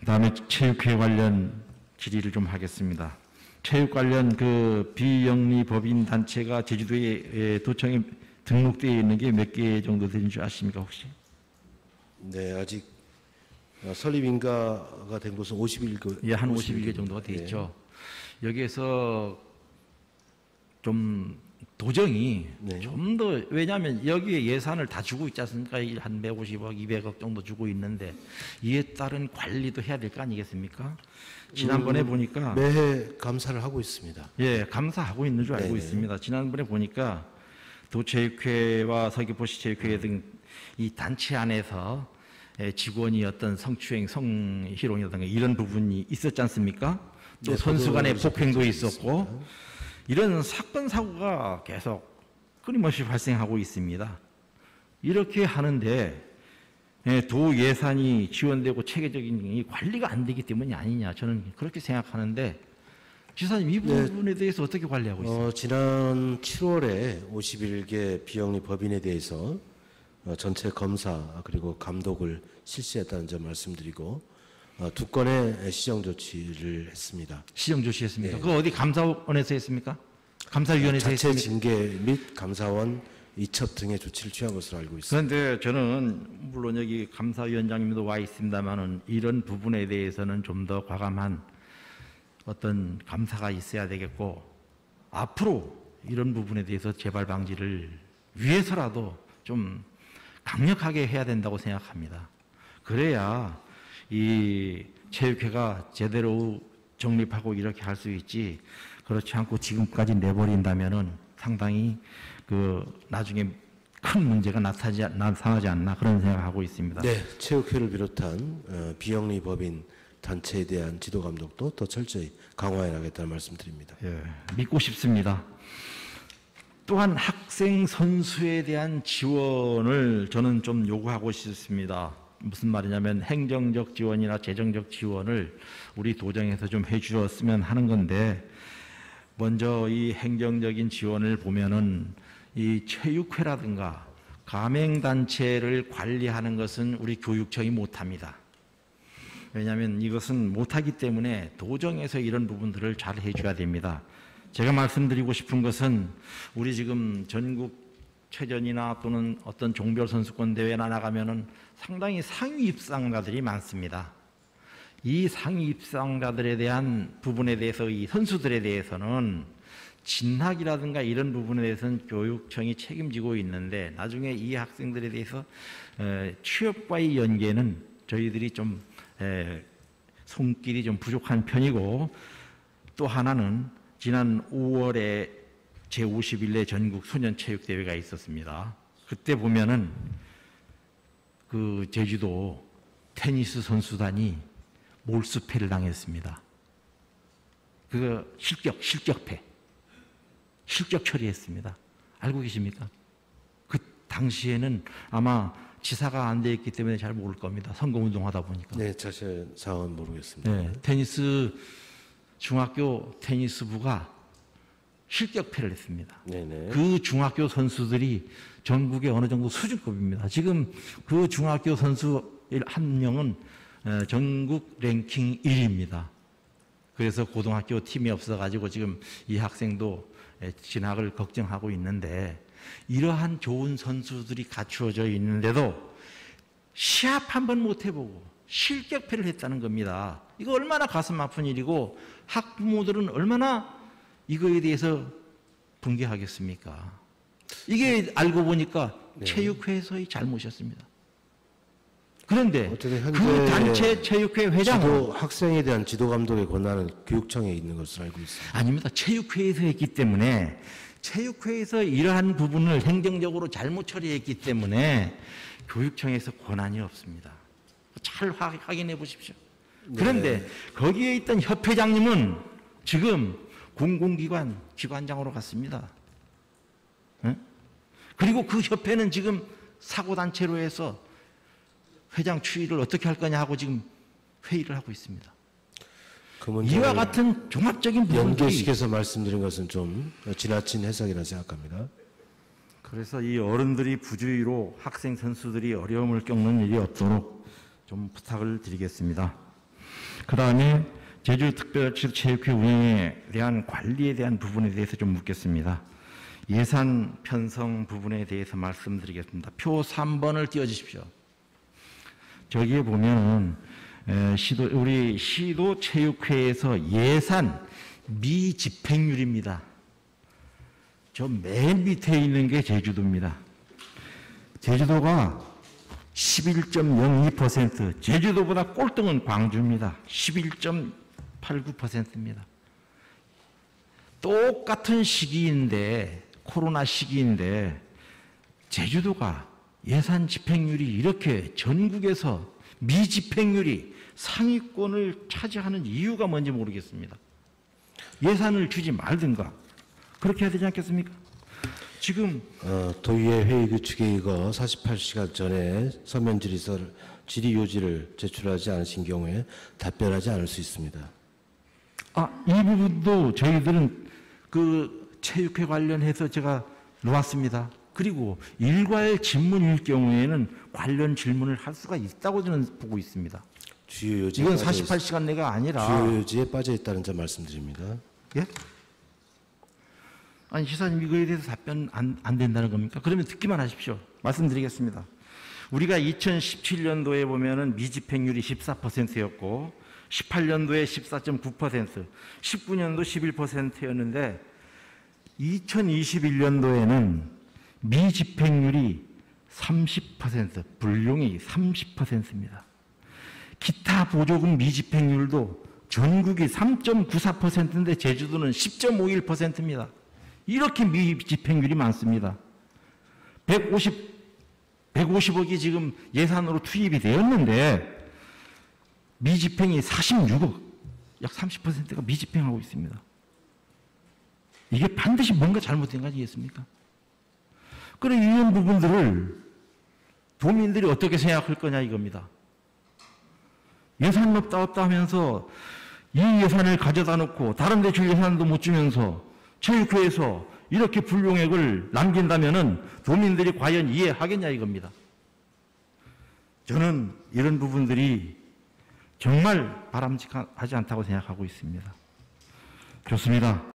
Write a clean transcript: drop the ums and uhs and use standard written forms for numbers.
그다음에 체육회 관련 질의를 좀 하겠습니다. 체육 관련 그 비영리 법인 단체가 제주도에 도청에 등록되어 있는 게 몇 개 정도 되는 줄 아십니까 혹시? 네, 아직 설립 인가가 된 곳은 51개. 예, 한 51개 정도가 돼 있죠. 여기에서 좀 도정이 네. 좀 더, 왜냐하면 여기에 예산을 다 주고 있지 않습니까? 한 150억, 200억 정도 주고 있는데 이에 따른 관리도 해야 될 거 아니겠습니까? 지난번에 보니까 매해 감사를 하고 있습니다. 예, 감사하고 있는 줄 알고 네네. 있습니다. 지난번에 보니까 도체육회와 서귀포시 체육회 등 이 단체 안에서 직원이 어떤 성추행, 성희롱이라든가 이런 부분이 있었지 않습니까? 또 네, 선수 간의 저도 폭행도 있습니다. 있었고 이런 사건, 사고가 계속 끊임없이 발생하고 있습니다. 이렇게 하는데 도 예산이 지원되고 체계적인 이 관리가 안 되기 때문이 아니냐 저는 그렇게 생각하는데 지사님 이 부분에 대해서 어떻게 관리하고 있습니까? 지난 7월에 51개 비영리 법인에 대해서 전체 검사 그리고 감독을 실시했다는 점 말씀드리고 2건의 시정 조치를 했습니다. 시정 조치했습니까? 네. 그거 어디 감사원에서 했습니까? 감사위원회에서 자체 했습니까? 징계 및 감사원 이첩 등의 조치를 취한 것으로 알고 있습니다. 그런데 저는 물론 여기 감사위원장님도 와 있습니다만은 이런 부분에 대해서는 좀 더 과감한 어떤 감사가 있어야 되겠고 앞으로 이런 부분에 대해서 재발 방지를 위해서라도 좀 강력하게 해야 된다고 생각합니다. 그래야 이 체육회가 제대로 정립하고 이렇게 할 수 있지 그렇지 않고 지금까지 내버린다면은 상당히 그 나중에 큰 문제가 나타나지 않나 그런 생각하고 있습니다. 네, 체육회를 비롯한 비영리 법인 단체에 대한 지도 감독도 더 철저히 강화해 나가겠다는 말씀드립니다. 예, 믿고 싶습니다. 또한 학생 선수에 대한 지원을 저는 좀 요구하고 싶습니다. 무슨 말이냐면 행정적 지원이나 재정적 지원을 우리 도정에서 좀 해주었으면 하는 건데 먼저 이 행정적인 지원을 보면은 이 체육회라든가 가맹단체를 관리하는 것은 우리 교육청이 못합니다. 왜냐하면 이것은 못하기 때문에 도정에서 이런 부분들을 잘 해줘야 됩니다. 제가 말씀드리고 싶은 것은 우리 지금 전국 체전이나 또는 어떤 종별 선수권 대회나 나가면은 상당히 상위 입상자들이 많습니다. 이 상위 입상자들에 대한 부분에 대해서 이 선수들에 대해서는 진학이라든가 이런 부분에 대해서는 교육청이 책임지고 있는데 나중에 이 학생들에 대해서 취업과의 연계는 저희들이 좀 손길이 좀 부족한 편이고 또 하나는 지난 5월에 제51회 전국 소년체육대회가 있었습니다. 그때 보면은 그 제주도 테니스 선수단이 몰수패를 당했습니다. 그거 실격 처리했습니다. 알고 계십니까? 그 당시에는 아마 지사가 안 돼 있기 때문에 잘 모를 겁니다. 선거운동하다 보니까. 네, 자세한 상황은 모르겠습니다. 네, 테니스 중학교 테니스부가 실격패를 했습니다. 네네. 그 중학교 선수들이 전국의 어느 정도 수준급입니다. 지금 그 중학교 선수 한 명은 전국 랭킹 1위입니다. 그래서 고등학교 팀이 없어가지고 지금 이 학생도 진학을 걱정하고 있는데 이러한 좋은 선수들이 갖추어져 있는데도 시합 한번 못 해보고 실격패를 했다는 겁니다. 이거 얼마나 가슴 아픈 일이고 학부모들은 얼마나 이거에 대해서 분개하겠습니까? 이게 알고 보니까 네. 체육회에서의 잘못이었습니다. 그런데 어쨌든 현재 그 단체 체육회 회장은 학생에 대한 지도 감독의 권한은 교육청에 있는 것으로 알고 있습니다. 아닙니다. 체육회에서 했기 때문에 체육회에서 이러한 부분을 행정적으로 잘못 처리했기 때문에 교육청에서 권한이 없습니다. 잘 확인해 보십시오. 그런데 거기에 있던 협회장님은 지금 공공기관 기관장으로 갔습니다. 그리고 그 협회는 지금 사고단체로 해서 회장 추이를 어떻게 할 거냐 하고 지금 회의를 하고 있습니다. 그 이와 같은 종합적인 부분들이 연계시켜서 말씀드린 것은 좀 지나친 해석이라 생각합니다. 그래서 이 어른들이 부주의로 학생 선수들이 어려움을 겪는 일이 없도록 좀 부탁을 드리겠습니다. 그 다음에 제주특별체육회 운영에 대한 관리에 대한 부분에 대해서 좀 묻겠습니다. 예산 편성 부분에 대해서 말씀드리겠습니다. 표 3번을 띄워주십시오. 저기에 보면은 우리 시도체육회에서 예산 미집행률입니다. 저 맨 밑에 있는 게 제주도입니다. 제주도가 11.02%, 제주도보다 꼴등은 광주입니다. 11.89%입니다. 똑같은 시기인데, 코로나 시기인데, 제주도가 예산 집행률이 이렇게 전국에서 미집행률이 상위권을 차지하는 이유가 뭔지 모르겠습니다. 예산을 주지 말든가 그렇게 해야 되지 않겠습니까? 지금 도의회 회의 규칙에 이거 48시간 전에 서면 질의 요지를 제출하지 않으신 경우에 답변하지 않을 수 있습니다. 이 부분도 저희들은 그 체육회 관련해서 제가 놓았습니다. 그리고 일괄 질문일 경우에는 관련 질문을 할 수가 있다고 저는 보고 있습니다. 주요 요지에 이건 48시간 내가 아니라 주요 요지에 빠져 있다는 점 말씀드립니다. 예? 아니 시사님 이거에 대해서 답변 안 된다는 겁니까? 그러면 듣기만 하십시오. 말씀드리겠습니다. 우리가 2017년도에 보면은 미집행률이 14%였고 18년도에 14.9%, 19년도 11%였는데 2021년도에는 미집행률이 30%, 불용이 30%입니다. 기타 보조금 미집행률도 전국이 3.94%인데 제주도는 10.51%입니다. 이렇게 미집행률이 많습니다. 150억이 지금 예산으로 투입이 되었는데 미집행이 46억, 약 30%가 미집행하고 있습니다. 이게 반드시 뭔가 잘못된 거 아니겠습니까? 그래 이런 부분들을 도민들이 어떻게 생각할 거냐 이겁니다. 예산 없다 하면서 이 예산을 가져다 놓고 다른 데 줄 예산도 못 주면서 체육회에서 이렇게 불용액을 남긴다면은 도민들이 과연 이해하겠냐 이겁니다. 저는 이런 부분들이 정말 바람직하지 않다고 생각하고 있습니다. 좋습니다.